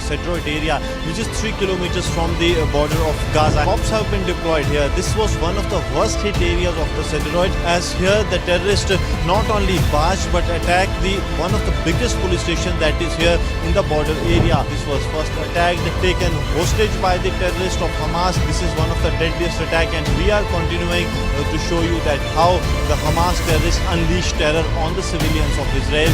Cedroid area, which is 3 kilometers from the border of Gaza. Cops have been deployed here. This was one of the worst hit areas of the Cedroid, as here the terrorists not only barged but attacked one of the biggest police station that is here in the border area. This was first attacked, taken hostage by the terrorists of Hamas. This is one of the deadliest attack, and we are continuing to show you that how the Hamas terrorists unleashed terror on the civilians of Israel.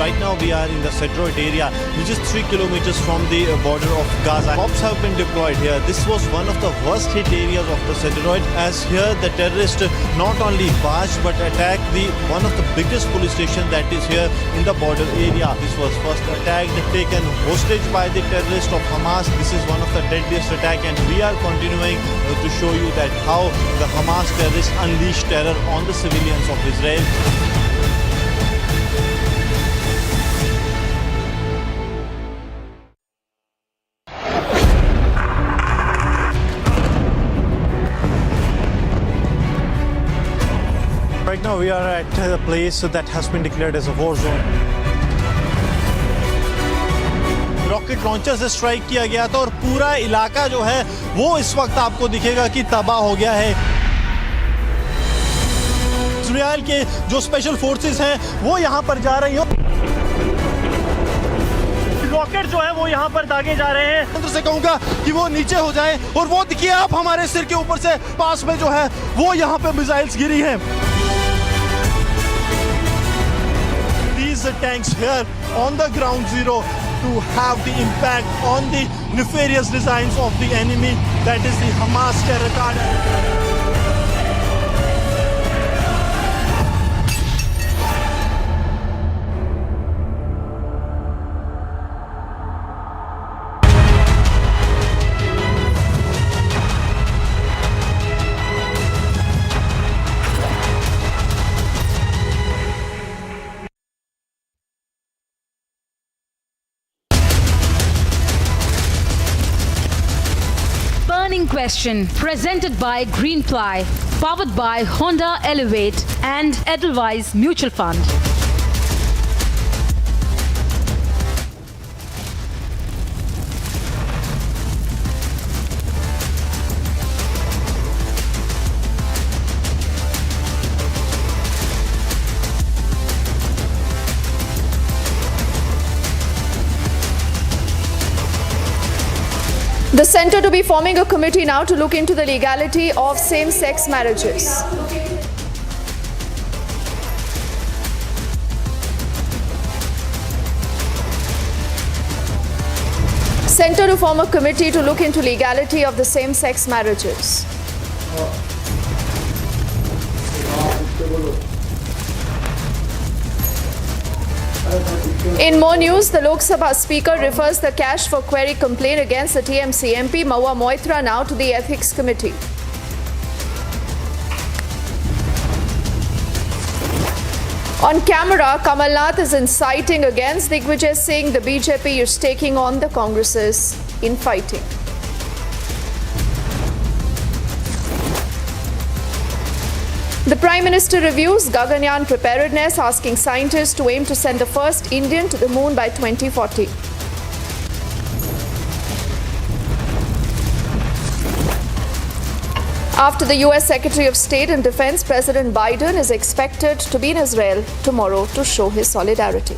Right now we are in the Cedroid area, which is 3 kilometers from the border of Gaza. Cops have been deployed here. This was one of the worst hit areas of the Cedroid, as here the terrorists not only barged but attacked one of the biggest police station that is here in the border area. This was first attacked, taken hostage by the terrorists of Hamas. This is one of the deadliest attack, and we are continuing to show you that how the Hamas terrorists unleashed terror on the civilians of Israel. Right now we are at a place that has been declared as a war zone. Rocket launcher से strike किया गया था और पूरा इलाका जो है वो इस वक्त आपको दिखेगा कि तबाह हो गया है। इजराइल के जो स्पेशल फोर्सेस हैं वो यहाँ पर जा रही हो। रॉकेट जो है वो यहाँ पर दागे जा रहे हैं। अंदर से कहूँगा कि वो नीचे हो जाए, और वो देखिए आप हमारे सिर के ऊपर से पास में जो है वो यहाँ पे मिसाइल्स गिरी हैं। These tanks here on the ground zero to have the impact on the nefarious designs of the enemy, that is the Hamas terror guard. Burning Question, presented by Greenply, powered by Honda Elevate and Edelweiss Mutual Fund. The centre to be forming a committee now to look into the legality of same-sex marriages. Centre to form a committee to look into legality of the same-sex marriages. In more news, the Lok Sabha Speaker refers the cash for query complaint against the TMC MP Maua Moitra now to the Ethics Committee. On camera, Kamal Nath is inciting against Digvijay Singh. The BJP is taking on the Congresses in fighting. The Prime Minister reviews Gaganyaan preparedness, asking scientists to aim to send the first Indian to the moon by 2040. After the US Secretary of State and Defense, President Biden is expected to be in Israel tomorrow to show his solidarity.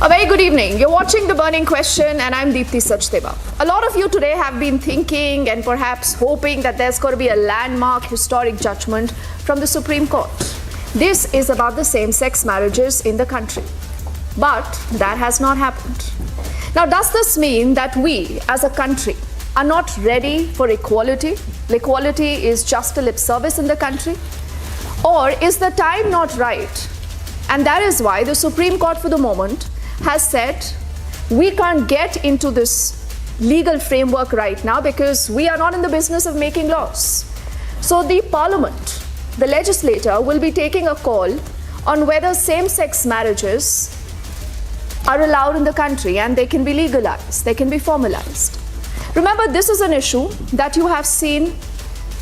A very good evening. You're watching The Burning Question and I'm Deepthi Sachdeva. A lot of you today have been thinking and perhaps hoping that there's going to be a landmark historic judgment from the Supreme Court. This is about the same-sex marriages in the country. But that has not happened. Now, does this mean that we as a country are not ready for equality? Equality is just a lip service in the country? Or is the time not right? And that is why the Supreme Court for the moment has said we can't get into this legal framework right now because we are not in the business of making laws. So the Parliament, the legislator, will be taking a call on whether same-sex marriages are allowed in the country and they can be legalized, they can be formalized. Remember, this is an issue that you have seen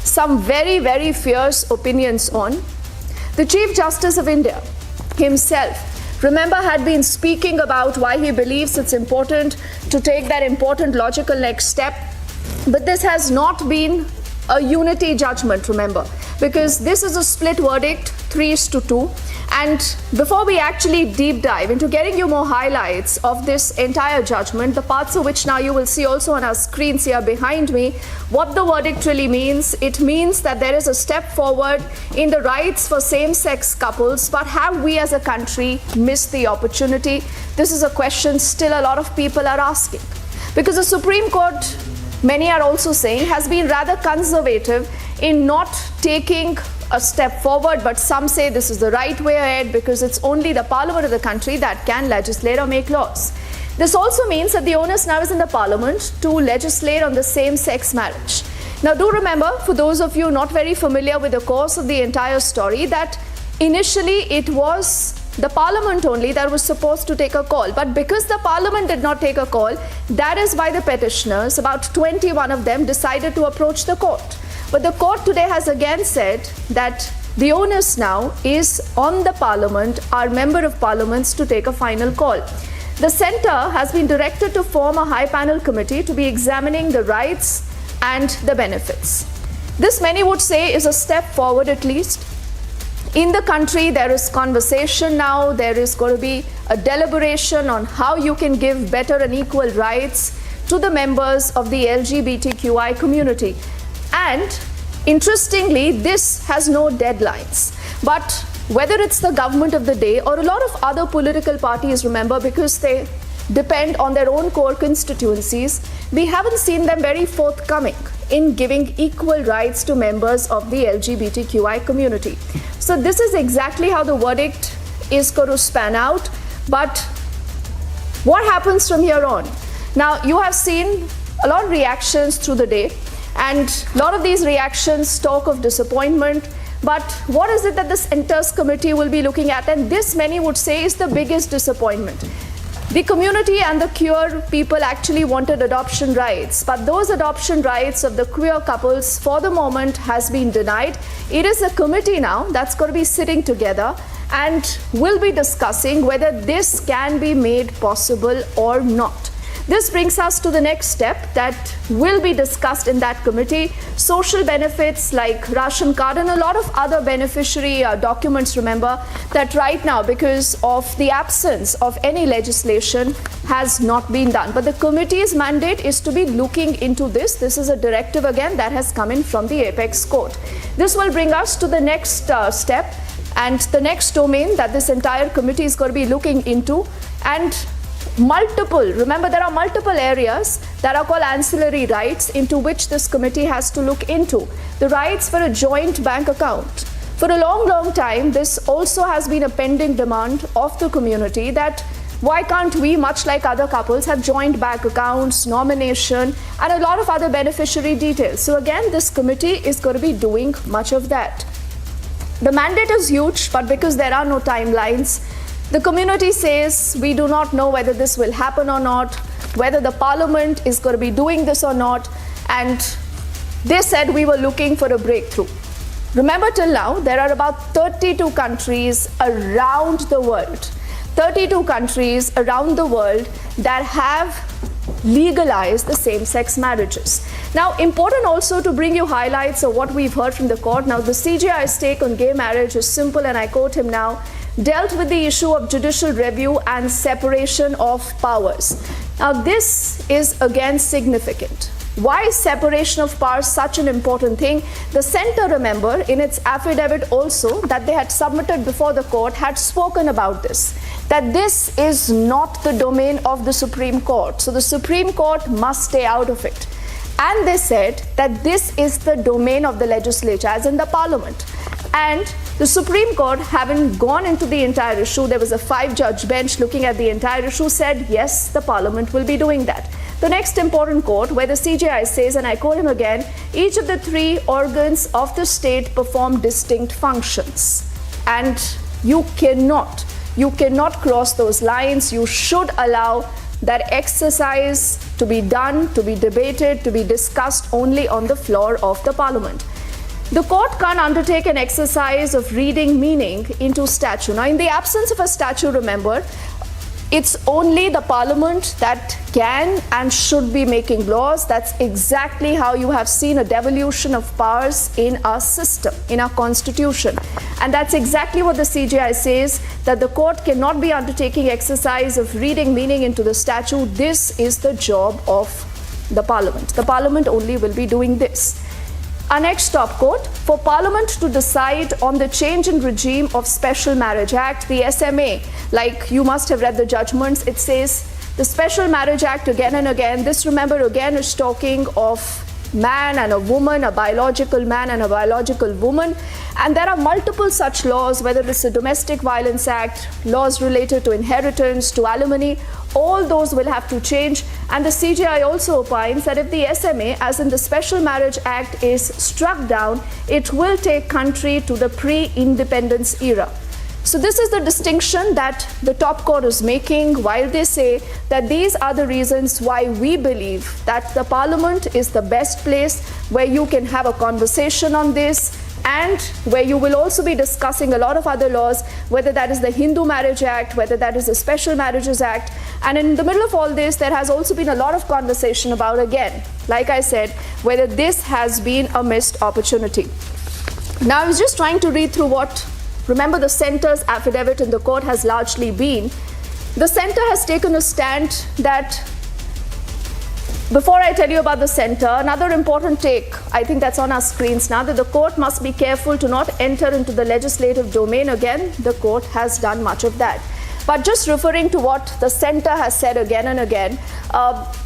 some very, very fierce opinions on. The Chief Justice of India himself, remember, had been speaking about why he believes it's important to take that important logical next step. But this has not been a unity judgment, remember, because this is a split verdict, 3-2. And before we actually deep dive into getting you more highlights of this entire judgment, the parts of which now you will see also on our screens here behind me, what the verdict really means, it means that there is a step forward in the rights for same-sex couples, but have we as a country missed the opportunity? This is a question still a lot of people are asking. Because the Supreme Court, many are also saying, has been rather conservative in not taking a step forward, but some say this is the right way ahead because it's only the Parliament of the country that can legislate or make laws. This also means that the onus now is in the Parliament to legislate on the same-sex marriage. Now, do remember, for those of you not very familiar with the course of the entire story, that initially it was the Parliament only that was supposed to take a call. But because the Parliament did not take a call, that is why the petitioners, about 21 of them, decided to approach the court. But the court today has again said that the onus now is on the Parliament, our Member of Parliaments, to take a final call. The Centre has been directed to form a high panel committee to be examining the rights and the benefits. This, many would say, is a step forward at least. In the country, there is conversation now, there is going to be a deliberation on how you can give better and equal rights to the members of the LGBTQI community. And interestingly, this has no deadlines. But whether it's the government of the day or a lot of other political parties, remember, because they depend on their own core constituencies, we haven't seen them very forthcoming in giving equal rights to members of the LGBTQI community. So this is exactly how the verdict is going to span out. But what happens from here on? Now, you have seen a lot of reactions through the day, and a lot of these reactions talk of disappointment. But what is it that this entire committee will be looking at? And this, many would say, is the biggest disappointment. The community and the queer people actually wanted adoption rights, but those adoption rights of the queer couples for the moment has been denied. It is a committee now that's going to be sitting together and will be discussing whether this can be made possible or not. This brings us to the next step that will be discussed in that committee. Social benefits like ration card and a lot of other beneficiary documents, remember, that right now, because of the absence of any legislation, has not been done. But the committee's mandate is to be looking into this. This is a directive again that has come in from the Apex Court. This will bring us to the next step and the next domain that this entire committee is going to be looking into. And remember, there are multiple areas that are called ancillary rights into which this committee has to look into. The rights for a joint bank account. For a long, long time, this also has been a pending demand of the community that why can't we, much like other couples, have joint bank accounts, nomination, and a lot of other beneficiary details. So again, this committee is going to be doing much of that. The mandate is huge, but because there are no timelines, the community says we do not know whether this will happen or not, whether the Parliament is going to be doing this or not, and they said we were looking for a breakthrough. Remember, till now, there are about 32 countries around the world, 32 countries around the world that have legalized the same-sex marriages. Now, important also to bring you highlights of what we've heard from the court. Now, the CJI's take on gay marriage is simple, and I quote him now. dealt with the issue of judicial review and separation of powers. Now, this is again significant. Why is separation of powers such an important thing? The centre, remember, in its affidavit also that they had submitted before the court, had spoken about this, that this is not the domain of the Supreme Court. So the Supreme Court must stay out of it. And they said that this is the domain of the legislature, as in the parliament. And the Supreme Court, having gone into the entire issue, there was a 5-judge bench looking at the entire issue, said, yes, the parliament will be doing that. The next important quote, where the CJI says, and I quote him again, each of the 3 organs of the state perform distinct functions. And you cannot cross those lines. You should allow that exercise to be done, to be debated, to be discussed only on the floor of the parliament. The court can't undertake an exercise of reading meaning into statute. Now, in the absence of a statute, remember, it's only the parliament that can and should be making laws. That's exactly how you have seen a devolution of powers in our system, in our constitution. And that's exactly what the CJI says, that the court cannot be undertaking exercise of reading meaning into the statute. This is the job of the parliament. The parliament only will be doing this. Our next top quote, for Parliament to decide on the change in regime of Special Marriage Act, the SMA, like you must have read the judgments, it says the Special Marriage Act again and again. This, remember, again is talking of man and a woman, a biological man and a biological woman. And there are multiple such laws, whether it's the Domestic Violence Act, laws related to inheritance, to alimony, all those will have to change. And the CJI also opines that if the SMA, as in the Special Marriage Act, is struck down, it will take country to the pre-independence era. So this is the distinction that the top court is making while they say that these are the reasons why we believe that the parliament is the best place where you can have a conversation on this, and where you will also be discussing a lot of other laws, whether that is the Hindu Marriage Act, whether that is the Special Marriages Act. And in the middle of all this, there has also been a lot of conversation about, again, like I said, whether this has been a missed opportunity. Now, I was just trying to read through what, remember, the centre's affidavit in the court has largely been. The centre has taken a stand that, before I tell you about the centre, another important take, I think that's on our screens now, that the court must be careful to not enter into the legislative domain. Again, the court has done much of that. But just referring to what the centre has said again and again,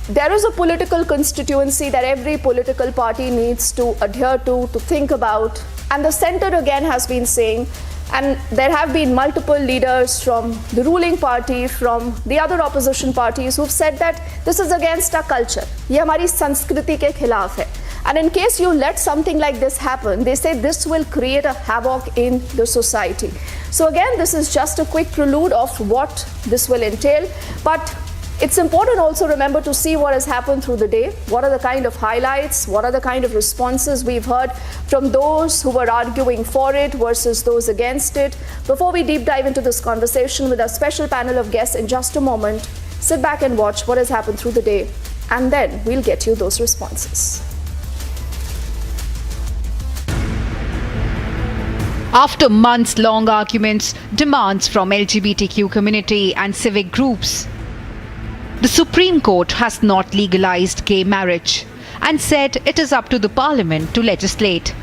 there is a political constituency that every political party needs to adhere to think about. And the centre again has been saying, and there have been multiple leaders from the ruling party, from the other opposition parties, who've said that this is against our culture. ये हमारी संस्कृति के खिलाफ है. And in case you let something like this happen, they say this will create a havoc in the society. So again, this is just a quick prelude of what this will entail. But it's important also, remember, to see what has happened through the day. What are the kind of highlights? What are the kind of responses we've heard from those who were arguing for it versus those against it? Before we deep dive into this conversation with our special panel of guests in just a moment, sit back and watch what has happened through the day, and then we'll get you those responses. After months-long arguments, demands from LGBTQ community and civic groups, the Supreme Court has not legalized gay marriage and said it is up to the Parliament to legislate.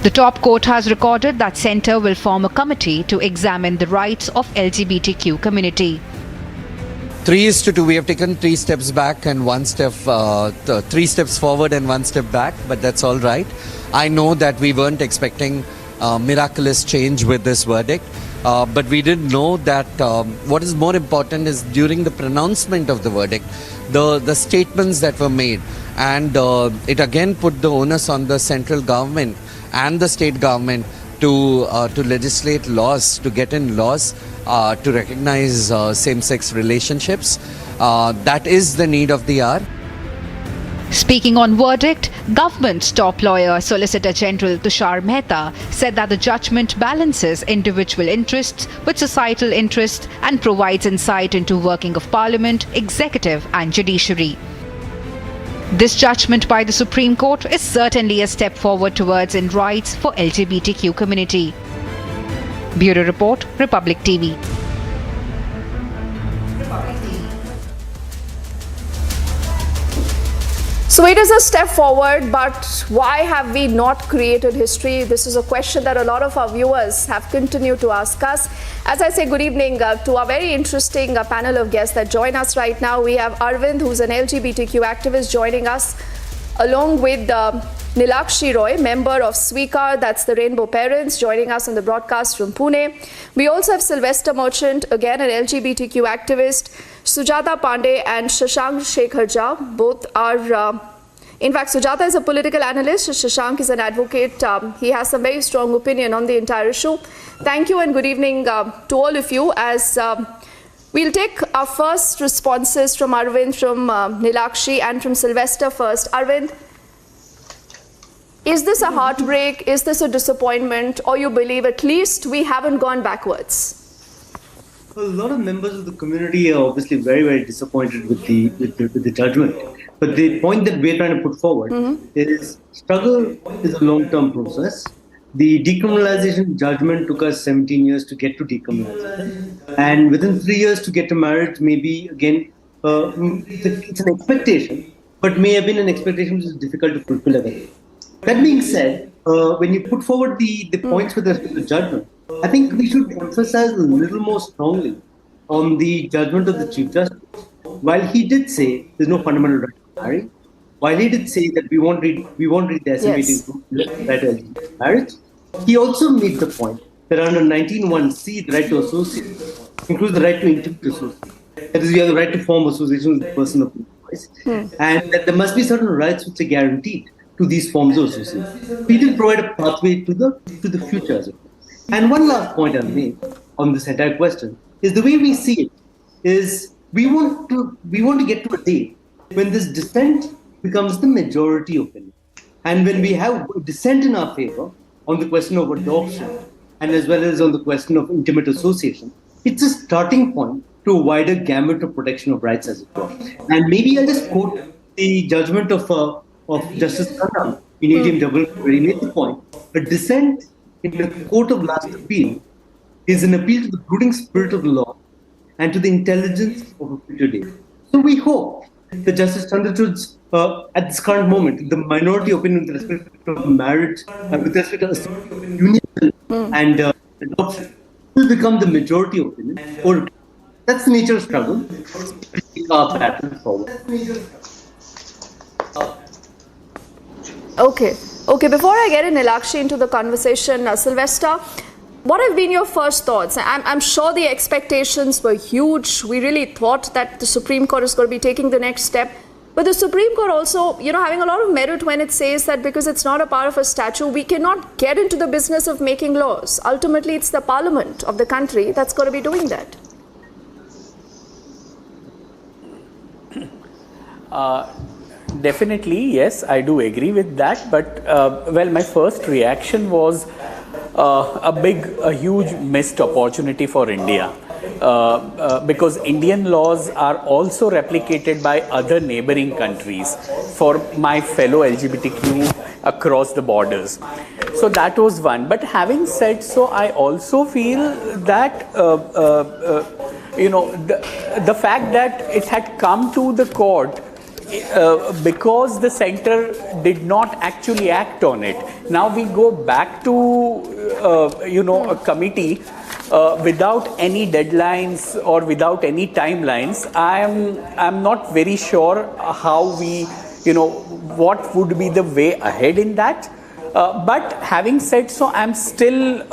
The top court has recorded that Centre will form a committee to examine the rights of LGBTQ community. 3:2. We have taken 3 steps back and 1 step, 3 steps forward and 1 step back, but that's all right. I know that we weren't expecting miraculous change with this verdict. But we did know that what is more important is during the pronouncement of the verdict, the statements that were made, and it again put the onus on the central government and the state government to legislate laws, to get in laws to recognize same-sex relationships. That is the need of the hour. Speaking on verdict, government's top lawyer, Solicitor General Tushar Mehta, said that the judgment balances individual interests with societal interests and provides insight into working of Parliament, executive and judiciary. This judgment by the Supreme Court is certainly a step forward towards in rights for LGBTQ community. Bureau Report, Republic TV. So it is a step forward, but why have we not created history? This is a question that a lot of our viewers have continued to ask us. As I say, good evening to our very interesting panel of guests that join us right now. We have Arvind, who's an LGBTQ activist, joining us, along with Nilakshi Roy, member of Swikar, that's the Rainbow Parents, joining us on the broadcast from Pune. We also have Sylvester Merchant, again an LGBTQ activist, Sujata Pandey and Shashank Shekhar Jha. Both are, in fact, Sujata is a political analyst, Shashank is an advocate. He has some very strong opinion on the entire issue. Thank you and good evening to all of you. As we'll take our first responses from Arvind, from Nilakshi and from Sylvester first. Arvind, is this a heartbreak? Is this a disappointment? Or you believe at least we haven't gone backwards? Well, a lot of members of the community are obviously very, very disappointed with the judgment. But the point that we're trying to put forward is struggle is a long-term process. The decriminalization judgment took us 17 years to get to decriminalization. And within 3 years to get to marriage, maybe, again, it's an expectation, but may have been an expectation which is difficult to fulfill again. That being said, when you put forward the points with respect to the judgment, I think we should emphasize a little more strongly on the judgment of the Chief Justice. While he did say there's no fundamental right to marry, while he did say that we won't read decimating right to marriage, he also made the point that under 19(1)(c), the right to associate includes the right to intimate associate. That is, you have the right to form association with the person of your choice, and that there must be certain rights which are guaranteed to these forms of association. We did provide a pathway to the future as well. And one last point I'll make on this entire question is the way we see it is we want to get to a day when this dissent becomes the majority opinion. And when we have dissent in our favor on the question of adoption and as well as on the question of intimate association, it's a starting point to a wider gamut of protection of rights as well. And maybe I'll just quote the judgment of Justice Khanna in ATM where he made the point: a dissent in the court of last appeal is an appeal to the brooding spirit of the law and to the intelligence of a future day. So we hope that Justice Chandrachud's, at this current moment, the minority opinion with respect to marriage and with respect to union and adoption will become the majority opinion. Or that's the nature of struggle. Our pattern forward. Okay, before I get Nilakshi into the conversation, Sylvester, what have been your first thoughts? I'm sure the expectations were huge. We really thought that the Supreme Court is going to be taking the next step. But the Supreme Court also, having a lot of merit when it says that because it's not a part of a statute, we cannot get into the business of making laws. Ultimately, it's the parliament of the country that's going to be doing that. Definitely, yes, I do agree with that. But, well, my first reaction was a huge missed opportunity for India. Because Indian laws are also replicated by other neighboring countries for my fellow LGBTQ across the borders. So that was one. But having said so, I also feel that, the fact that it had come to the court because the center did not actually act on it. Now we go back to, a committee without any deadlines or without any timelines. I'm not very sure how we, what would be the way ahead in that. But having said so, I'm still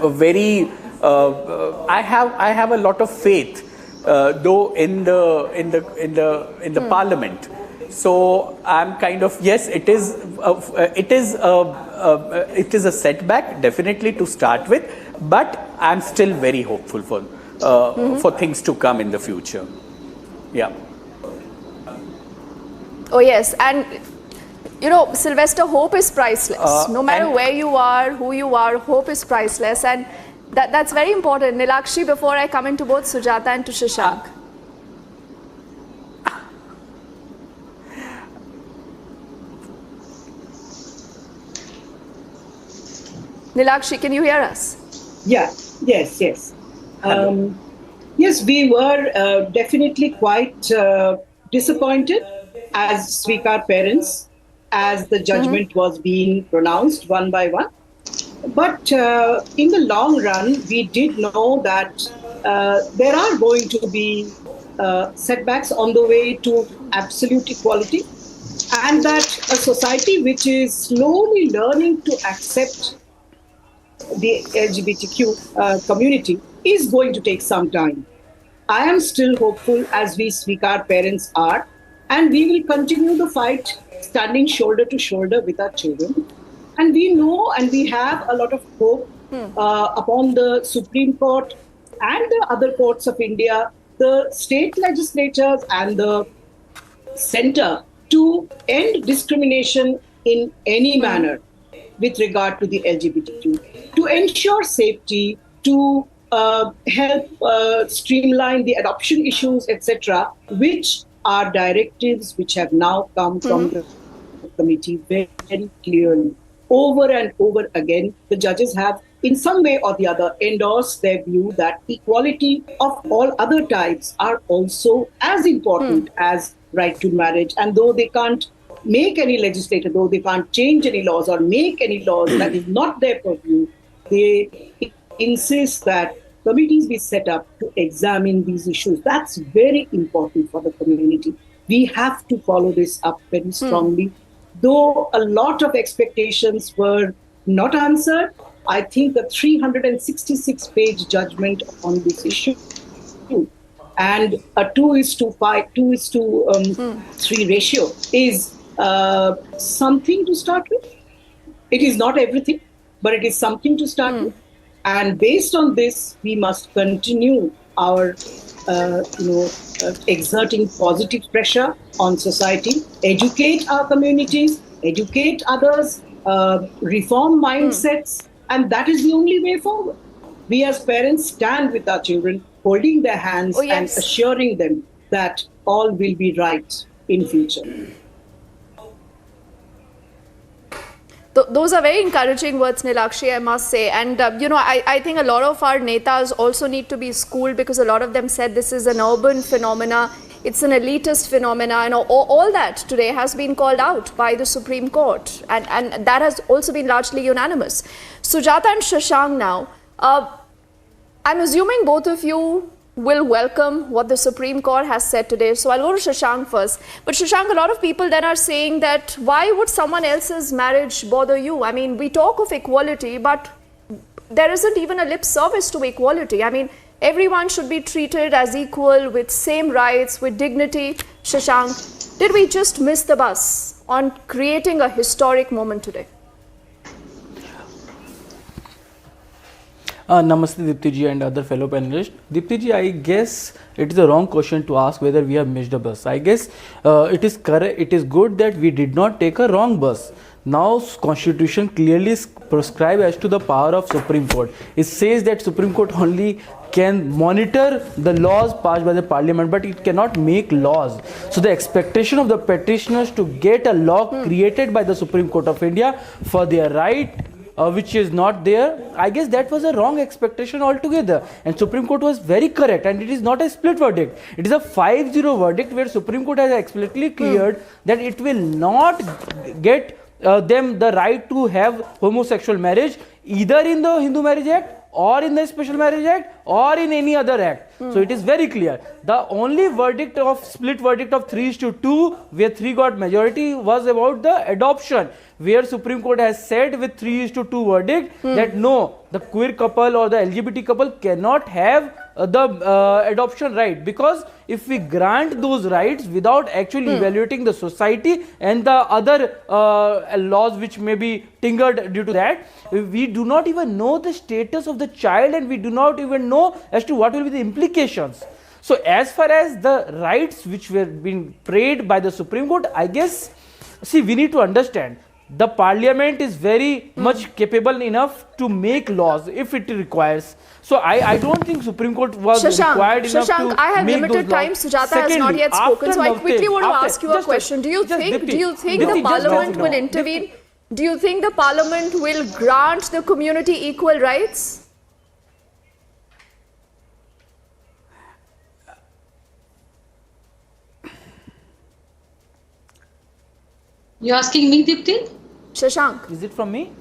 very. I have a lot of faith. Though in the parliament, so I'm kind of, yes, it is a setback definitely to start with, but I'm still very hopeful for things to come in the future. Yeah. Oh yes, and Sylvester, hope is priceless. No matter where you are, who you are, hope is priceless, and that's very important. Nilakshi, before I come into both Sujata and to Shashank. Nilakshi, can you hear us? Yeah, yes. Yes, we were definitely quite disappointed as Sweekar parents as the judgment was being pronounced one by one. But in the long run, we did know that there are going to be setbacks on the way to absolute equality, and that a society which is slowly learning to accept the LGBTQ community is going to take some time. I am still hopeful, as we speak, our parents are, and we will continue the fight standing shoulder to shoulder with our children. And we know and we have a lot of hope upon the Supreme Court and the other courts of India, the state legislatures and the center to end discrimination in any manner with regard to the LGBTQ, to ensure safety, to help streamline the adoption issues, etc., which are directives which have now come from the committee very, very clearly. Over and over again, the judges have, in some way or the other, endorsed their view that equality of all other types are also as important as right to marriage. And though they can't make any legislation, though they can't change any laws or make any laws, that is not their purview, they insist that committees be set up to examine these issues. That's very important for the community. We have to follow this up very strongly. Though a lot of expectations were not answered, I think the 366-page judgment on this issue and a 2:3 ratio is something to start with. It is not everything, but it is something to start with. And based on this, we must continue our, exerting positive pressure on society, educate our communities, educate others, reform mindsets, and that is the only way forward. We as parents stand with our children, holding their hands and assuring them that all will be right in future. Those are very encouraging words, Nilakshi, I must say. And, I think a lot of our netas also need to be schooled, because a lot of them said this is an urban phenomena, it's an elitist phenomena, and all that today has been called out by the Supreme Court. And that has also been largely unanimous. Sujata and Shashank now, I'm assuming both of you will welcome what the Supreme Court has said today. So I'll go to Shashank first. But Shashank, a lot of people then are saying that why would someone else's marriage bother you? I mean, we talk of equality, but there isn't even a lip service to equality. I mean, everyone should be treated as equal, with same rights, with dignity. Shashank, did we just miss the bus on creating a historic moment today? Namaste Dipti ji and other fellow panelists. Dipti ji, I guess it is the wrong question to ask whether we have missed a bus. I guess it is correct. It is good that we did not take a wrong bus. Now Constitution clearly prescribes as to the power of Supreme Court. It says that Supreme Court only can monitor the laws passed by the Parliament, but it cannot make laws. So the expectation of the petitioners to get a law created by the Supreme Court of India for their right, which is not there, I guess that was a wrong expectation altogether. And Supreme Court was very correct, and it is not a split verdict. It is a 5-0 verdict where Supreme Court has explicitly cleared that it will not get them the right to have homosexual marriage either in the Hindu Marriage Act or in the Special Marriage Act or in any other act. So it is very clear. The only verdict of split verdict of 3:2, where 3 got majority, was about the adoption, where Supreme Court has said with 3:2 verdict that no, the queer couple or the LGBT couple cannot have the adoption right, because if we grant those rights without actually evaluating the society and the other laws which may be tinkered due to that, we do not even know the status of the child, and we do not even know as to what will be the implications. So as far as the rights which were being prayed by the Supreme Court, I guess, see, we need to understand the Parliament is very much capable enough to make laws if it requires. So I don't think Supreme Court was required enough to I have make limited those time. laws. Sujata Secondly, has not yet spoken, so I quickly want to ask you a just question. Do you think Dipti, the Parliament will intervene? Do you think the Parliament will grant the community equal rights? You're asking me, Dipti? Shashank. Is it from me?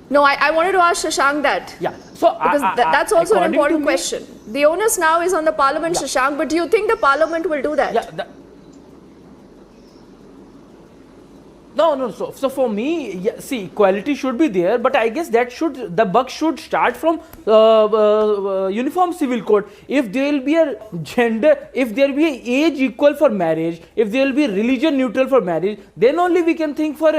No, I wanted to ask Shashank that. Yeah. So Because that's also an according to important me- question. The onus now is on the parliament, Yeah. Shashank, but do you think the parliament will do that? Yeah. No. So for me, yeah, see, equality should be there, but I guess the buck should start from uniform civil code. If there will be a gender, if there will be a age equal for marriage, if there will be religion neutral for marriage, then only we can think for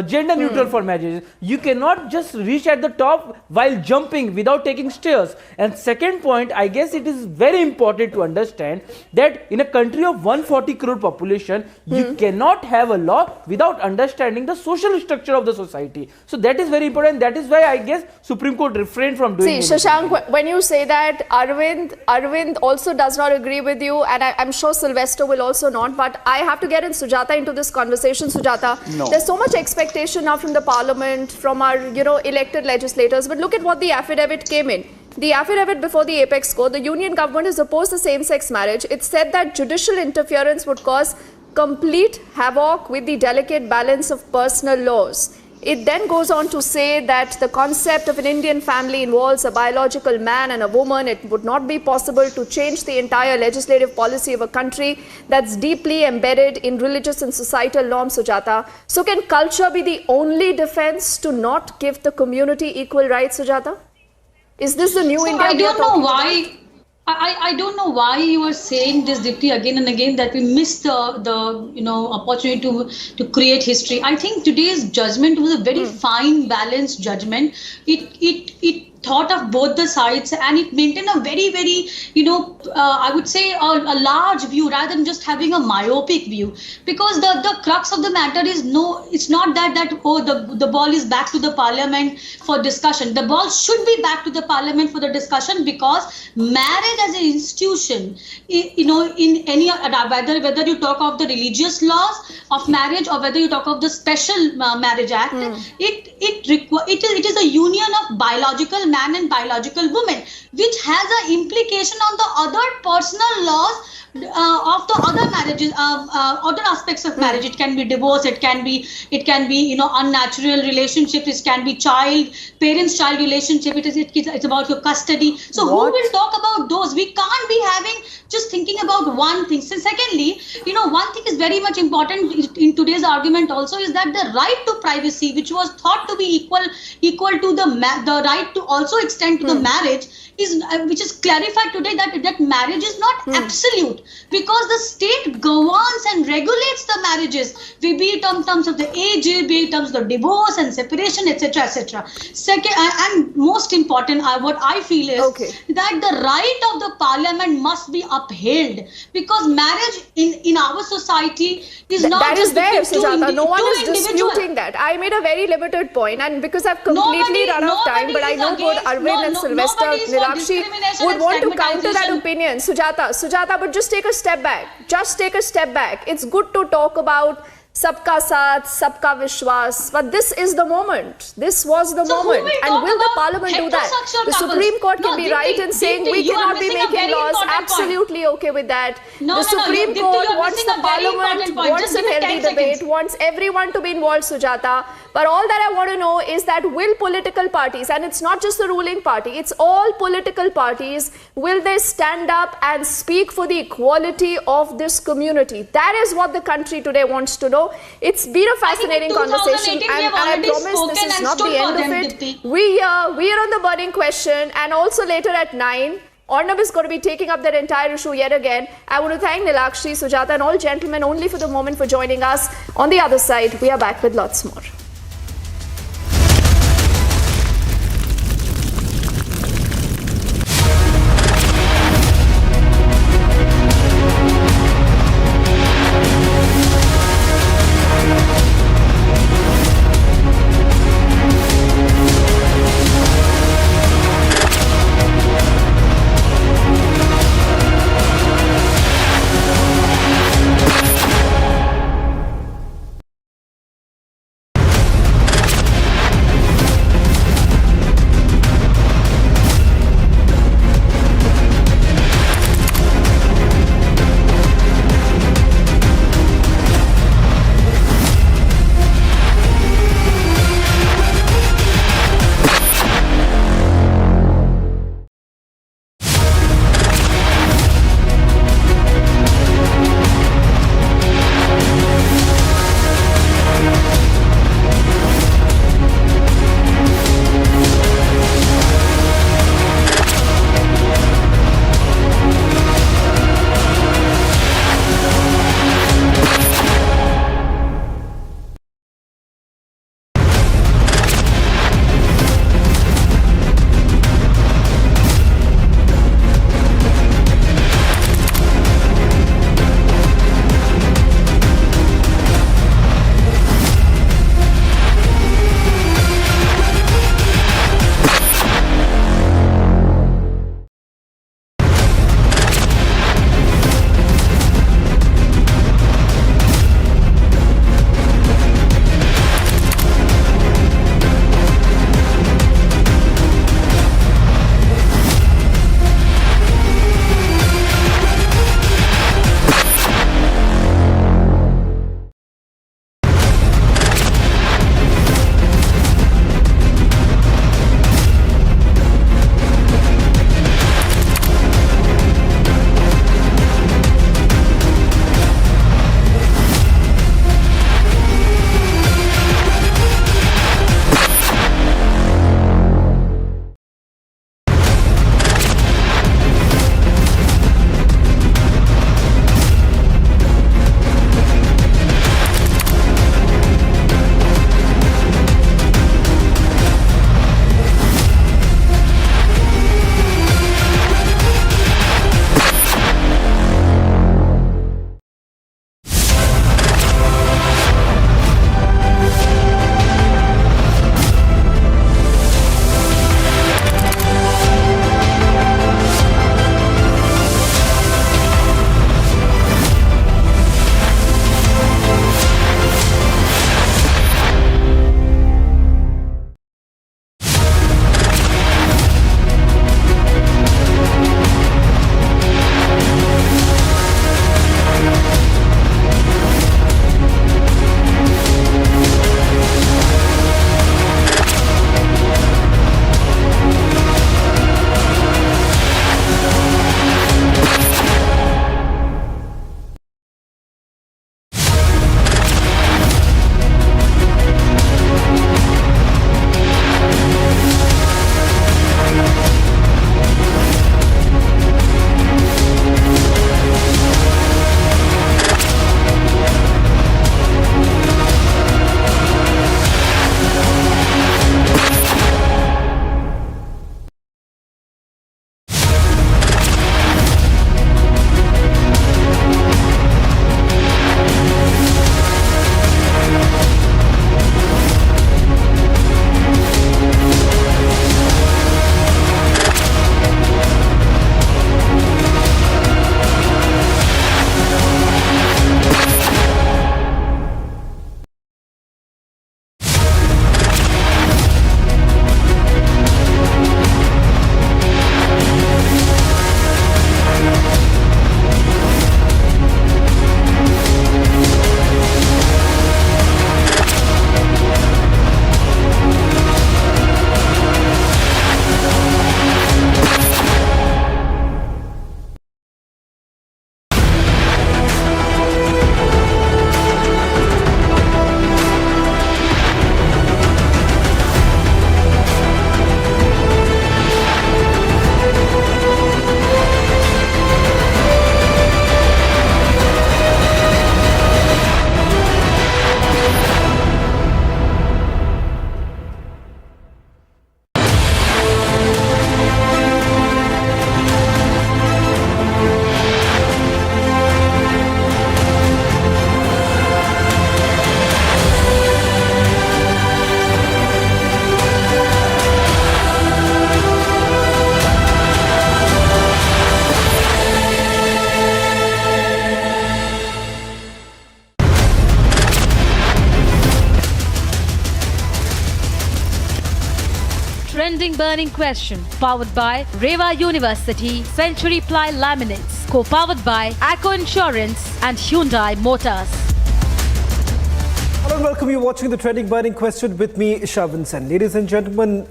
gender neutral for marriages. You cannot just reach at the top while jumping without taking stairs. And second point, I guess it is very important to understand that in a country of 140 crore population, you cannot have a law without understanding the social structure of the society. So that is very important. That is why I guess Supreme Court refrained from doing See, Shashank, when you say that, Arvind also does not agree with you, and I'm sure Sylvester will also not, but I have to get in Sujata into this conversation. Sujata, No. there's so much expectation now from the parliament, from our elected legislators, but look at what the affidavit came in. The affidavit before the apex court, the union government has opposed the same-sex marriage. It said that judicial interference would cause complete havoc with the delicate balance of personal laws. It then goes on to say that the concept of an Indian family involves a biological man and a woman. It would not be possible to change the entire legislative policy of a country that's deeply embedded in religious and societal norms, Sujata. So can culture be the only defense to not give the community equal rights, Sujata? Is this the new So India? I we are don't know talking why. about? I don't know why you are saying this, Dipti, again and again, that we missed the opportunity to create history. I think today's judgment was a very fine, balanced judgment. It thought of both the sides, and it maintained a very, very, I would say a large view rather than just having a myopic view. Because the crux of the matter is it's not that the ball is back to the parliament for discussion. The ball should be back to the parliament for the discussion, because marriage as an institution, in any whether you talk of the religious laws of marriage or whether you talk of the special marriage act, it is a union of biological man and biological woman, which has an implication on the other personal laws of the other marriages, other aspects of marriage. It can be divorce, it can be unnatural relationships, it can be parents-child relationship. It's about your custody. So who will talk about those? We can't be just thinking about one thing. So secondly, one thing is very much important in today's argument also, is that the right to privacy, which was thought to be equal to the right to also extend to the marriage, which is clarified today that marriage is not absolute, because the state governs and regulates the marriages, be it in terms of the age, be it in terms of divorce and separation, etc., etc. Second, and most important, what I feel is that the right of the parliament must be upheld, because marriage in our society is not that just is there, between Sujata. No one two is individuals. disputing that. I made a very limited point, and because I've completely run out of time, but I know both Arvind and Sylvester, Nilakshi would want to counter that opinion. Sujata, but just take a step back. Just take a step back. It's good to talk about Sabka Saath, Sabka Vishwas, but this is the moment. This was the moment. And will the parliament do that? The Supreme Court can be right in saying we cannot be making laws. Absolutely okay with that. The Supreme Court wants the parliament, wants a healthy debate, wants everyone to be involved, Sujata. But all that I want to know is that will political parties, and it's not just the ruling party, it's all political parties, will they stand up and speak for the equality of this community? That is what the country today wants to know. It's been a fascinating conversation, and I promise this is not the end of it. We are on the burning question, and also later at 9, Arnab is going to be taking up that entire issue yet again. I want to thank Nilakshi, Sujata, and all gentlemen only for the moment for joining us. On the other side, we are back with lots more. burning question, powered by Reva University Century Ply Laminates, co-powered by Acco Insurance and Hyundai Motors. Hello and welcome. You're watching the Trending Burning Question with me, Shavan Sen. Ladies and gentlemen,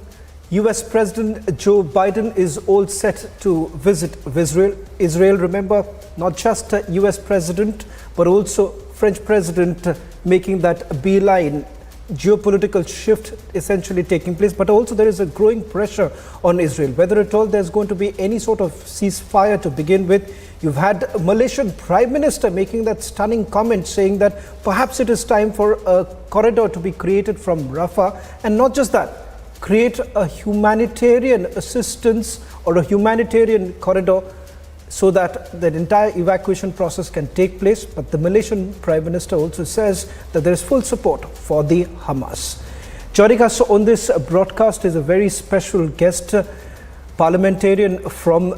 US President Joe Biden is all set to visit Israel. Israel, remember, not just a US President, but also French President making that beeline geopolitical shift essentially taking place. But also there is a growing pressure on Israel. Whether at all there's going to be any sort of ceasefire to begin with. You've had a Malaysian Prime Minister making that stunning comment saying that perhaps it is time for a corridor to be created from Rafah. And not just that, create a humanitarian assistance or a humanitarian corridor so that the entire evacuation process can take place. But the Malaysian Prime Minister also says that there is full support for the Hamas. Joining us on this broadcast is a very special guest, parliamentarian from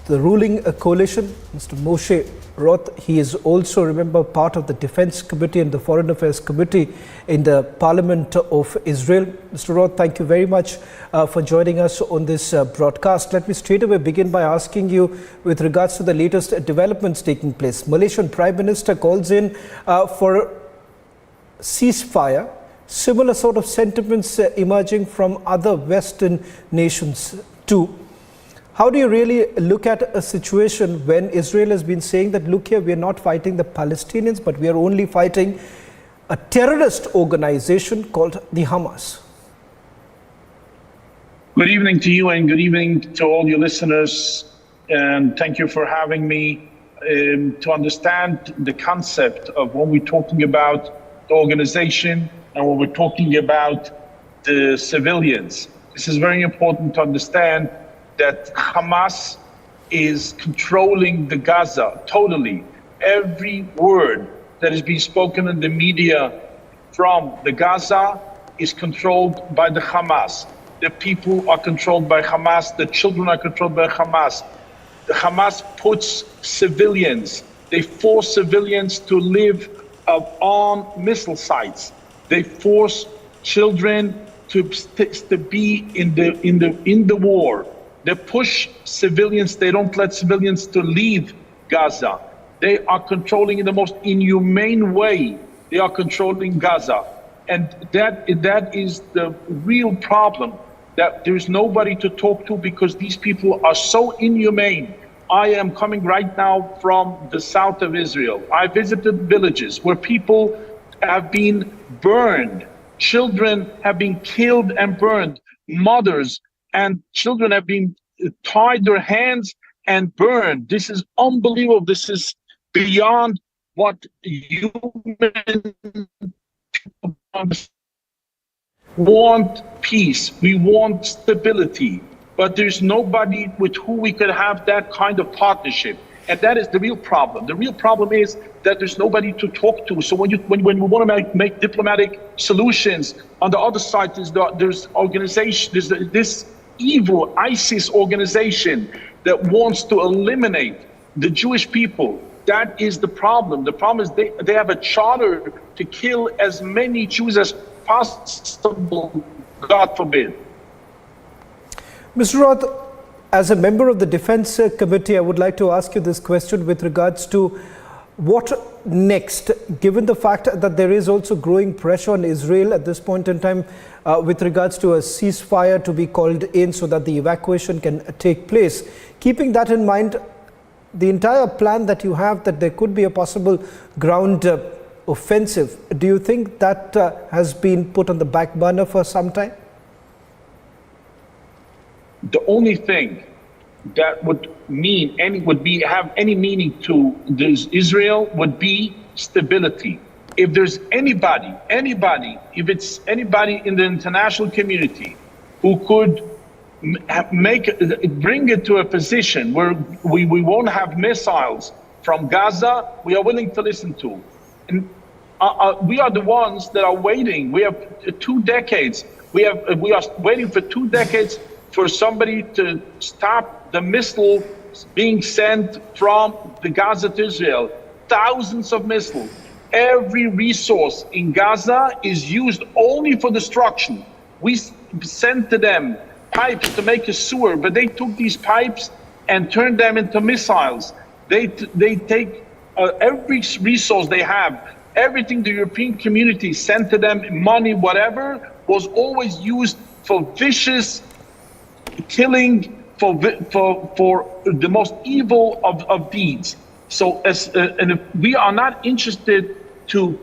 the ruling coalition, Mr. Moshe Roth. He is also, remember, part of the Defense Committee and the Foreign Affairs Committee in the Parliament of Israel. Mr. Roth, thank you very much for joining us on this broadcast. Let me straight away begin by asking you with regards to the latest developments taking place. Malaysian Prime Minister calls in for ceasefire. Similar sort of sentiments emerging from other Western nations too. How do you really look at a situation when Israel has been saying that, look here, we are not fighting the Palestinians, but we are only fighting a terrorist organization called the Hamas? Good evening to you and good evening to all your listeners. And thank you for having me. To understand the concept of when we're talking about the organization and when we're talking about the civilians, this is very important to understand that Hamas is controlling the Gaza totally. Every word that is being spoken in the media from the Gaza is controlled by the Hamas. The people are controlled by Hamas. The children are controlled by Hamas. The Hamas puts civilians. They force civilians to live on missile sites. They force children to be in the war. They push civilians. They don't let civilians to leave Gaza. They are controlling in the most inhumane way. They are controlling Gaza. And that is the real problem, that there's nobody to talk to because these people are so inhumane. I am coming right now from the south of Israel. I visited villages where people have been burned. Children have been killed and burned. Mothers and children have been tied their hands and burned. This is unbelievable. This is beyond what human want. Peace. We want stability. But there's nobody with who we could have that kind of partnership. And that is the real problem. The real problem is that there's nobody to talk to. So when we want to make diplomatic solutions, on the other side there's organization, there's this evil ISIS organization that wants to eliminate the Jewish people. That is the problem. The problem is they have a charter to kill as many Jews as possible, God forbid. Mr. Roth, as a member of the Defense Committee, I would like to ask you this question with regards to what next, given the fact that there is also growing pressure on Israel at this point in time with regards to a ceasefire to be called in so that the evacuation can take place. Keeping that in mind, the entire plan that you have that there could be a possible ground offensive, do you think that has been put on the back burner for some time? The only thing that would have any meaning to this Israel would be stability. If there's anybody, if it's anybody in the international community who could bring it to a position where we won't have missiles from Gaza, we are willing to listen to. And we are the ones that are waiting. We have 2 decades. We are waiting for 2 decades for somebody to stop the missile being sent from the Gaza to Israel. Thousands of missiles. Every resource in Gaza is used only for destruction. We send to them pipes to make a sewer, but they took these pipes and turned them into missiles. They take every resource they have, everything the European community sent to them, money, whatever, was always used for vicious killing, for the most evil of deeds. So, and if we are not interested to,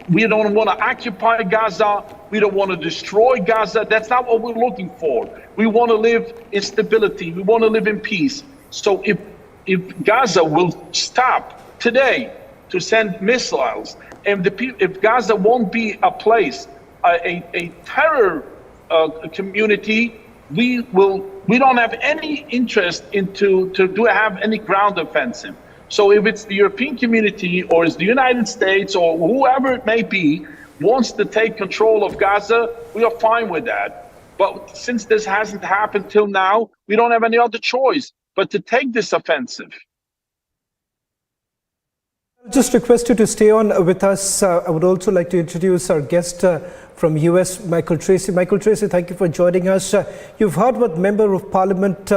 we don't want to occupy Gaza, we don't want to destroy Gaza. That's not what we're looking for. We want to live in stability. We want to live in peace. So if Gaza will stop today to send missiles, and if Gaza won't be a place, a terror community, we don't have any interest to have any ground offensive. So if it's the European community or it's the United States or whoever it may be wants to take control of Gaza, we are fine with that. But since this hasn't happened till now, we don't have any other choice but to take this offensive. Just request you to stay on with us. I would also like to introduce our guest from US, Michael Tracy. Michael Tracy, thank you for joining us. You've heard what Member of Parliament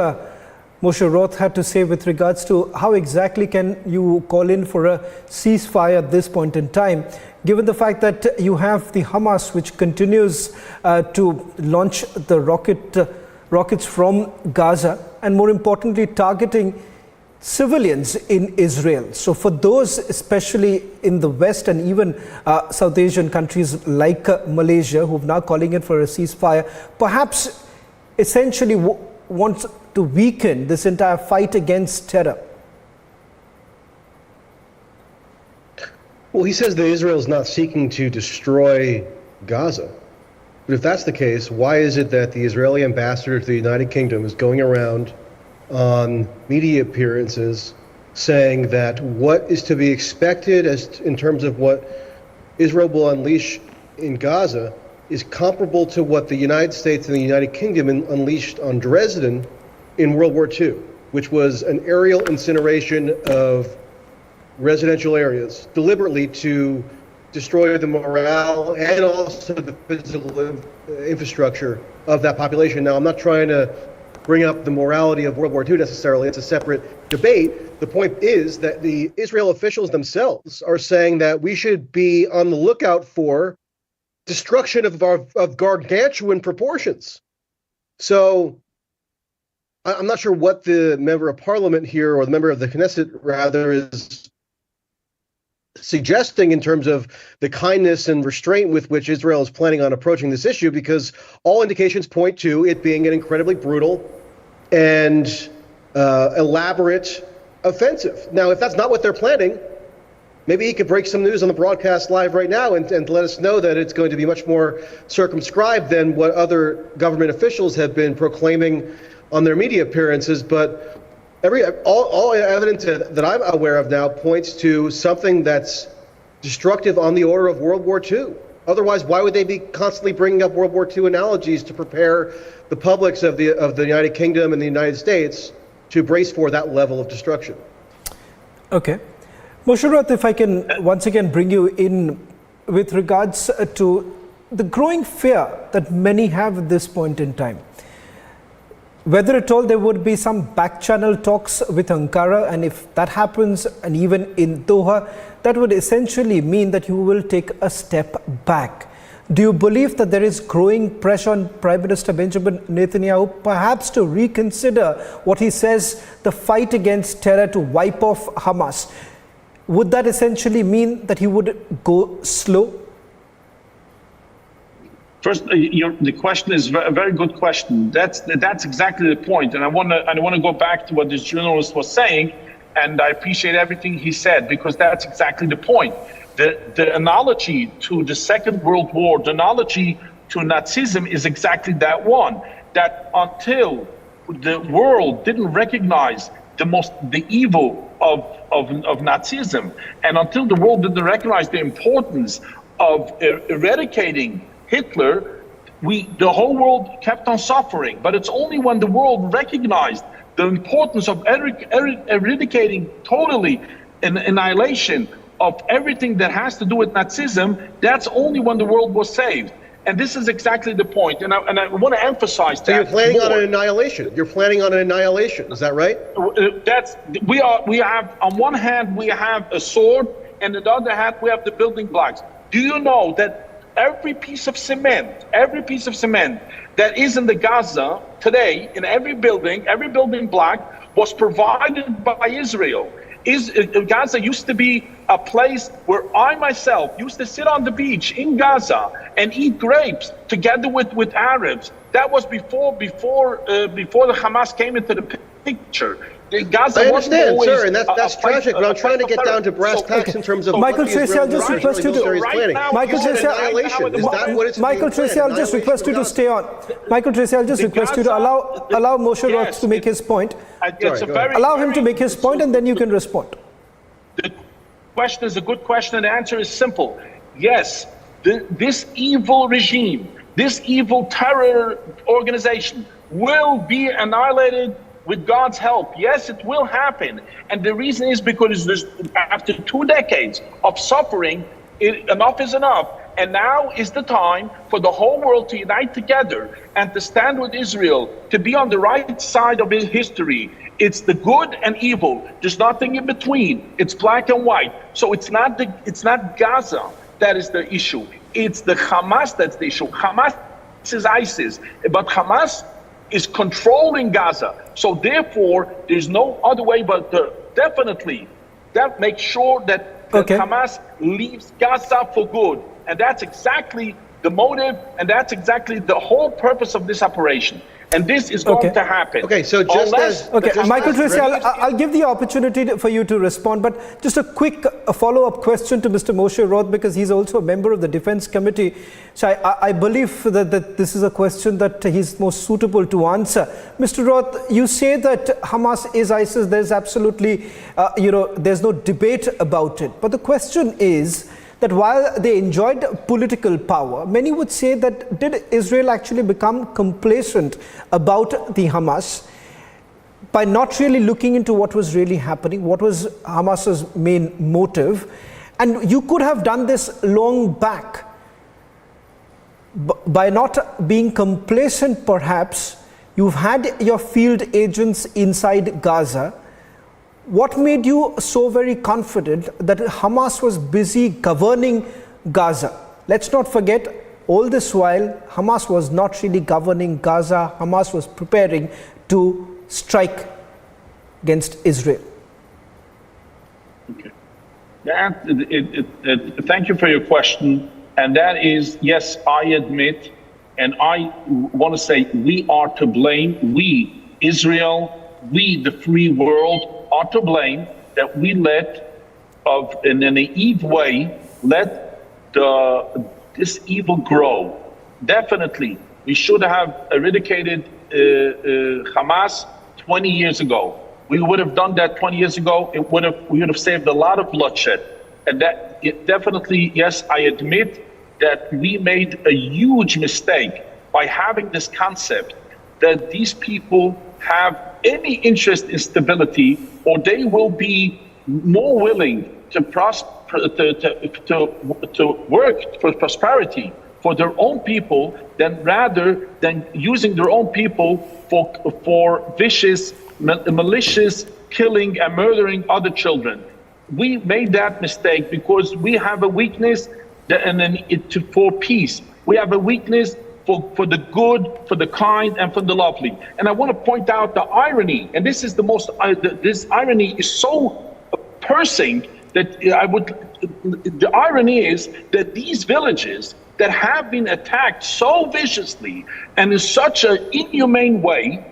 Moshe Roth had to say with regards to how exactly can you call in for a ceasefire at this point in time, given the fact that you have the Hamas, which continues to launch the rockets from Gaza, and more importantly, targeting civilians in Israel. So for those, especially in the West and even South Asian countries like Malaysia, who are now calling in for a ceasefire, perhaps essentially wants to weaken this entire fight against terror. Well, he says that Israel is not seeking to destroy Gaza. But if that's the case, why is it that the Israeli ambassador to the United Kingdom is going around on media appearances saying that what is to be expected in terms of what Israel will unleash in Gaza is comparable to what the United States and the United Kingdom unleashed on Dresden in World War II, which was an aerial incineration of residential areas deliberately to destroy the morale and also the physical infrastructure of that population. Now, I'm not trying to bring up the morality of World War II necessarily. It's a separate debate. The point is that the Israel officials themselves are saying that we should be on the lookout for destruction of gargantuan proportions. So I'm not sure what the member of parliament here, or the member of the Knesset rather, is suggesting in terms of the kindness and restraint with which Israel is planning on approaching this issue, because all indications point to it being an incredibly brutal and elaborate offensive. Now, if that's not what they're planning, maybe he could break some news on the broadcast live right now and let us know that it's going to be much more circumscribed than what other government officials have been proclaiming on their media appearances. But all evidence that I'm aware of now points to something that's destructive on the order of World War II. Otherwise, why would they be constantly bringing up World War II analogies to prepare the publics of the United Kingdom and the United States to brace for that level of destruction? Okay. Moshe Roth, if I can once again bring you in with regards to the growing fear that many have at this point in time. Whether at all there would be some back-channel talks with Ankara, and if that happens, and even in Doha, that would essentially mean that you will take a step back. Do you believe that there is growing pressure on Prime Minister Benjamin Netanyahu perhaps to reconsider what he says, the fight against terror, to wipe off Hamas? Would that essentially mean that he would go slow? First, the question is a very good question. That's exactly the point, and I want to go back to what this journalist was saying, and I appreciate everything he said, because that's exactly the point. The analogy to the Second World War, the analogy to Nazism, is exactly that one. That until the world didn't recognize the evil of Nazism, and until the world didn't recognize the importance of eradicating Hitler, the whole world kept on suffering. But it's only when the world recognized the importance of eradicating totally an annihilation of everything that has to do with Nazism, that's only when the world was saved. And this is exactly the point. And I want to emphasize that. So you're planning on more. an annihilation. You're planning on an annihilation. Is that right? We have, on one hand, we have a sword, and on the other hand, we have the building blocks. Do you know that every piece of cement that is in the Gaza today, in every building block, was provided by Israel? Gaza used to be a place where I myself used to sit on the beach in Gaza and eat grapes together with Arabs. That was before the Hamas came into the picture. Gaza I understand, wasn't sir, and that's tragic, but I'm trying to get down to brass tacks in terms of Michael what the Tracy, I'll just request you to... planning. Michael Tracy, Annihilation. Is that what it's Michael being Tracy, I'll just request you to stay on. Michael Tracy, I'll just request you to allow Moshe Roth to make his point. Allow him to make his point, and then you can respond. The question is a good question, and the answer is simple. Yes, this evil regime, this evil terror organization will be annihilated with God's help. Yes, it will happen. And the reason is because after 2 decades of suffering, enough is enough. And now is the time for the whole world to unite together and to stand with Israel, to be on the right side of history. It's the good and evil. There's nothing in between. It's black and white. So it's not Gaza that is the issue. It's the Hamas that's the issue. Hamas is ISIS, but Hamas is controlling Gaza. So therefore, there's no other way but to definitely make sure that Hamas leaves Gaza for good. And that's exactly the motive, and that's exactly the whole purpose of this operation. And this is going to happen. Okay, so Michael Tracy, I'll give the opportunity for you to respond, but just a quick follow-up question to Mr. Moshe Roth, because he's also a member of the Defense Committee. So I believe that this is a question that he's most suitable to answer. Mr. Roth, you say that Hamas is ISIS. There's absolutely, there's no debate about it. But the question is that while they enjoyed political power, many would say that did Israel actually become complacent about the Hamas by not really looking into what was really happening, what was Hamas's main motive? And you could have done this long back. By not being complacent, perhaps, you've had your field agents inside Gaza. What made you so very confident that Hamas was busy governing Gaza? Let's not forget, all this while, Hamas was not really governing Gaza. Hamas was preparing to strike against Israel. Okay. Thank you for your question. And that is, yes, I admit, and I want to say we are to blame. We, Israel, we, the free world, are to blame that we in a naive way, let this evil grow. Definitely, we should have eradicated Hamas 20 years ago. We would have done that 20 years ago. We would have saved a lot of bloodshed. And definitely, yes, I admit that we made a huge mistake by having this concept that these people have any interest in stability, or they will be more willing to work for prosperity for their own people rather than using their own people for vicious, malicious killing and murdering other children. We made that mistake because we have a weakness for peace. We have a weakness for the good, for the kind, and for the lovely. And I want to point out the irony, and this is this irony is so piercing that the irony is that these villages that have been attacked so viciously and in such an inhumane way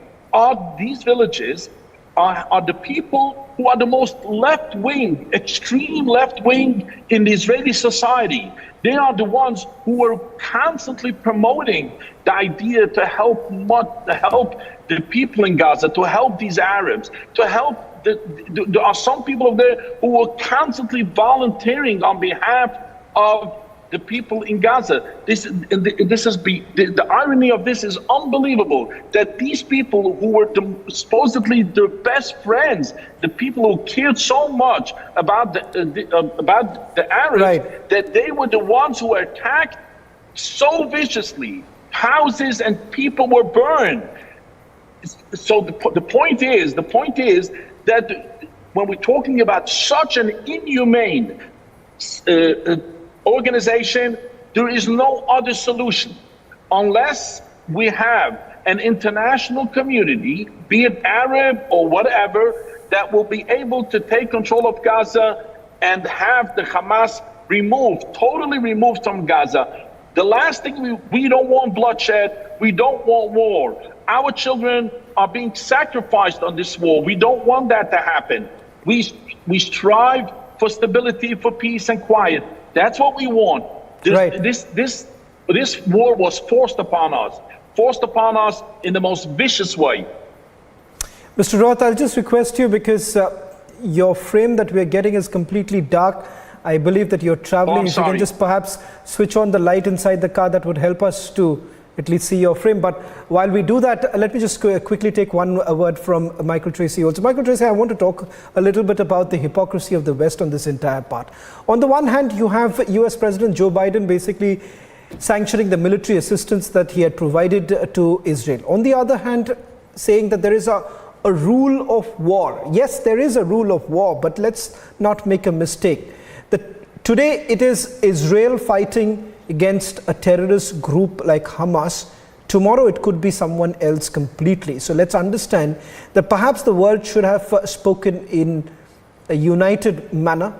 these villages are the people who are the most left-wing, extreme left-wing in the Israeli society. They are the ones who are constantly promoting the idea to help the people in Gaza, to help these Arabs, to help there are some people over there who are constantly volunteering on behalf of the people in Gaza. The irony of this is unbelievable, that these people who were supposedly their best friends, the people who cared so much about the Arabs, that they were the ones who were attacked so viciously. Houses and people were burned. So the point is that when we're talking about such an inhumane organization, there is no other solution unless we have an international community, be it Arab or whatever, that will be able to take control of Gaza and have the Hamas removed, totally removed from Gaza. The last thing, we don't want bloodshed, we don't want war. Our children are being sacrificed on this war. We don't want that to happen. We strive for stability, for peace and quiet. That's what we want. This war was forced upon us in the most vicious way. Mr. Roth, I'll just request you, because your frame that we're getting is completely dark. I believe that you're traveling. If you can just perhaps switch on the light inside the car, that would help us to at least see your frame. But while we do that, let me just quickly take one word from Michael Tracy also. Michael Tracy, I want to talk a little bit about the hypocrisy of the West on this entire part. On the one hand, you have US President Joe Biden basically sanctioning the military assistance that he had provided to Israel. On the other hand, saying that there is a rule of war. Yes, there is a rule of war, but let's not make a mistake. Today it is Israel fighting against a terrorist group like Hamas. Tomorrow it could be someone else completely. So let's understand that perhaps the world should have spoken in a united manner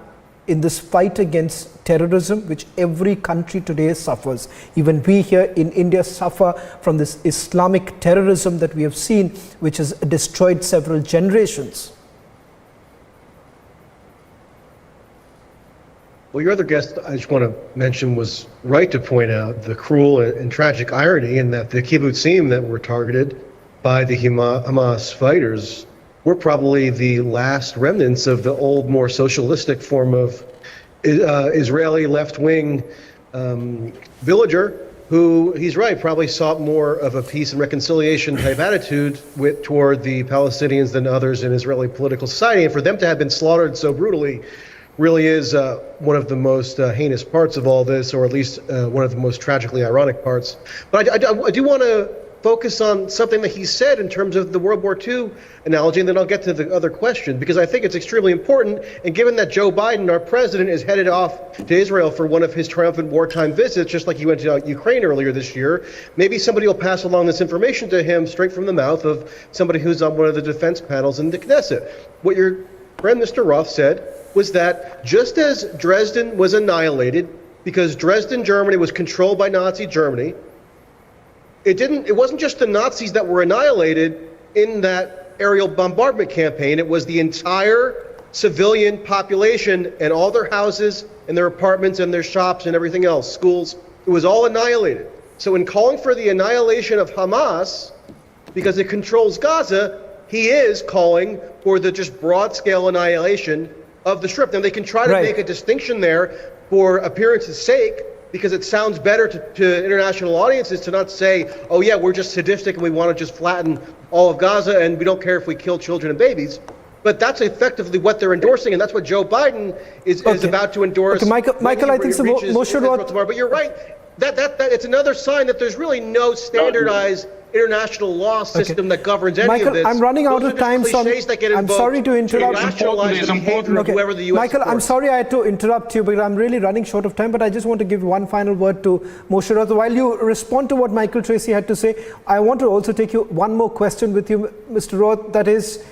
in this fight against terrorism, which every country today suffers. Even we here in India suffer from this Islamic terrorism that we have seen, which has destroyed several generations. Well, your other guest, I just want to mention, was right to point out the cruel and tragic irony in that the kibbutzim that were targeted by the Hamas fighters were probably the last remnants of the old, more socialistic form of Israeli left-wing villager who, he's right, probably sought more of a peace and reconciliation type attitude toward the Palestinians than others in Israeli political society. And for them to have been slaughtered so brutally really is one of the most heinous parts of all this, or at least one of the most tragically ironic parts. But I do want to focus on something that he said in terms of the World War II analogy, and then I'll get to the other question, because I think it's extremely important. And given that Joe Biden, our president, is headed off to Israel for one of his triumphant wartime visits, just like he went to Ukraine earlier this year, maybe somebody will pass along this information to him straight from the mouth of somebody who's on one of the defense panels in the Knesset. What your friend Mr. Roth said was that just as Dresden was annihilated because Dresden, Germany was controlled by Nazi Germany, it wasn't just the Nazis that were annihilated in that aerial bombardment campaign. It was the entire civilian population and all their houses and their apartments and their shops and everything else, schools. It was all annihilated. So in calling for the annihilation of Hamas, because it controls Gaza, he is calling for the just broad-scale annihilation of the Strip. Now, they can try to make a distinction there for appearance's sake, because it sounds better to international audiences to not say, oh yeah, we're just sadistic and we want to just flatten all of Gaza and we don't care if we kill children and babies. But that's effectively what they're endorsing, and that's what Joe Biden is about to endorse. Okay, Michael, I think so. But you're right. That it's another sign that there's really no standardized international law system that governs any Michael, of this. I'm running out of time, so I'm sorry to interrupt. Michael, I'm sorry I had to interrupt you, but I'm really running short of time. But I just want to give one final word to Moshe Roth. While you respond to what Michael Tracy had to say, I want to also take you one more question with you, Mr. Roth. That is,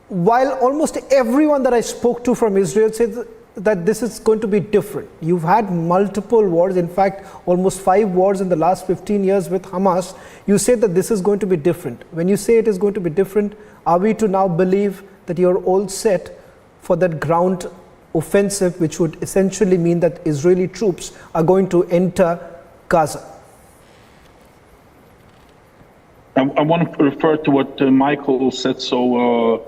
while almost everyone that I spoke to from Israel said that this is going to be different. You've had multiple wars, in fact, almost 5 wars in the last 15 years with Hamas. You said that this is going to be different. When you say it is going to be different, are we to now believe that you're all set for that ground offensive, which would essentially mean that Israeli troops are going to enter Gaza? I want to refer to what Michael said so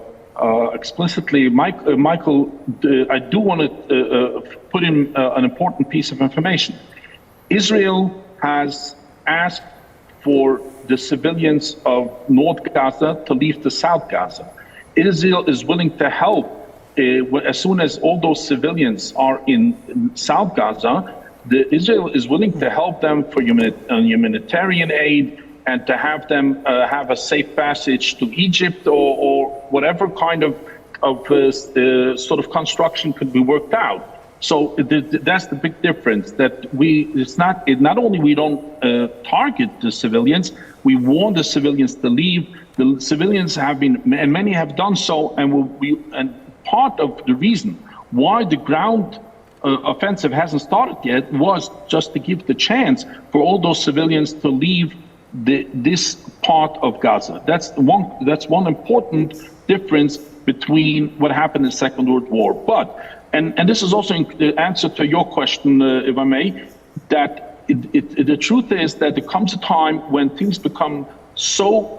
explicitly. Michael, I do want to put in an important piece of information. Israel has asked for the civilians of North Gaza to leave to South Gaza. Israel is willing to help as soon as all those civilians are in South Gaza Israel is willing to help them for humanitarian aid and to have them have a safe passage to Egypt or whatever kind of sort of construction could be worked out. So that's the big difference. That not only we don't target the civilians, we want the civilians to leave. The civilians have been, and many have done so, and part of the reason why the ground offensive hasn't started yet was just to give the chance for all those civilians to leave this part of Gaza. That's one important difference between what happened in the Second World War. But and this is also in the answer to your question, if I may, that the truth is that there comes a time when things become so,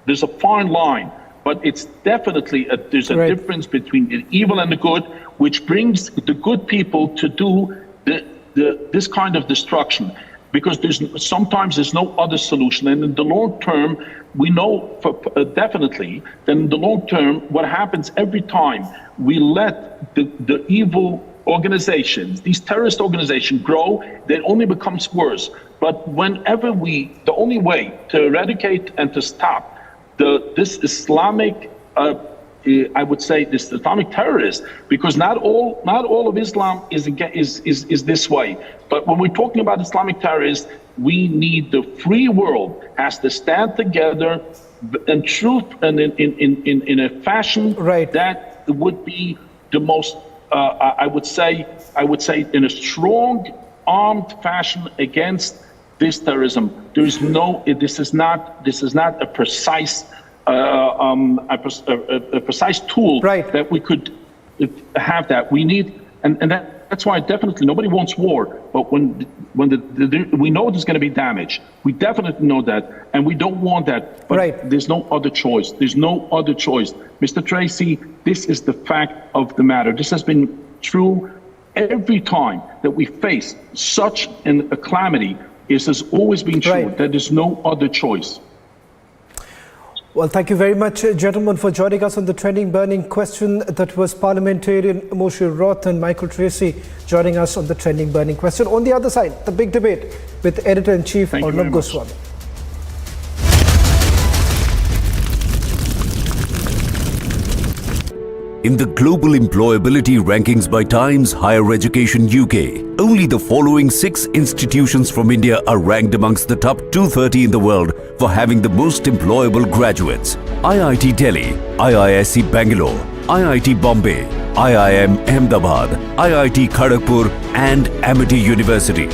there's a fine line, but it's definitely there's a difference between the evil and the good, which brings the good people to do this kind of destruction. Because sometimes there's no other solution. And in the long term, we know definitely that in the long term, what happens every time we let the evil organizations, these terrorist organizations grow, then it only becomes worse. But whenever the only way to eradicate and to stop this Islamic, I would say this Islamic terrorist, because not all of Islam is this way. But when we're talking about Islamic terrorists, we need the free world has to stand together in truth and in a fashion that would be the most I would say in a strong armed fashion against this terrorism. There is this is not a precise a precise tool that we could have. That we need, and that's why definitely nobody wants war. But when we know there's going to be damage, we definitely know that, and we don't want that. But there's no other choice. There's no other choice, Mr. Tracy. This is the fact of the matter. This has been true every time that we face such a calamity. It has always been true. That there's no other choice. Well, thank you very much, gentlemen, for joining us on the Trending Burning Question. That was parliamentarian Moshe Roth and Michael Tracy joining us on the Trending Burning Question. On the other side, the big debate with Editor-in-Chief Arnab Goswami. In the global employability rankings by Times Higher Education UK, only the following 6 institutions from India are ranked amongst the top 230 in the world for having the most employable graduates: IIT Delhi, IISc Bangalore, IIT Bombay, IIM Ahmedabad, IIT Kharagpur and Amity University.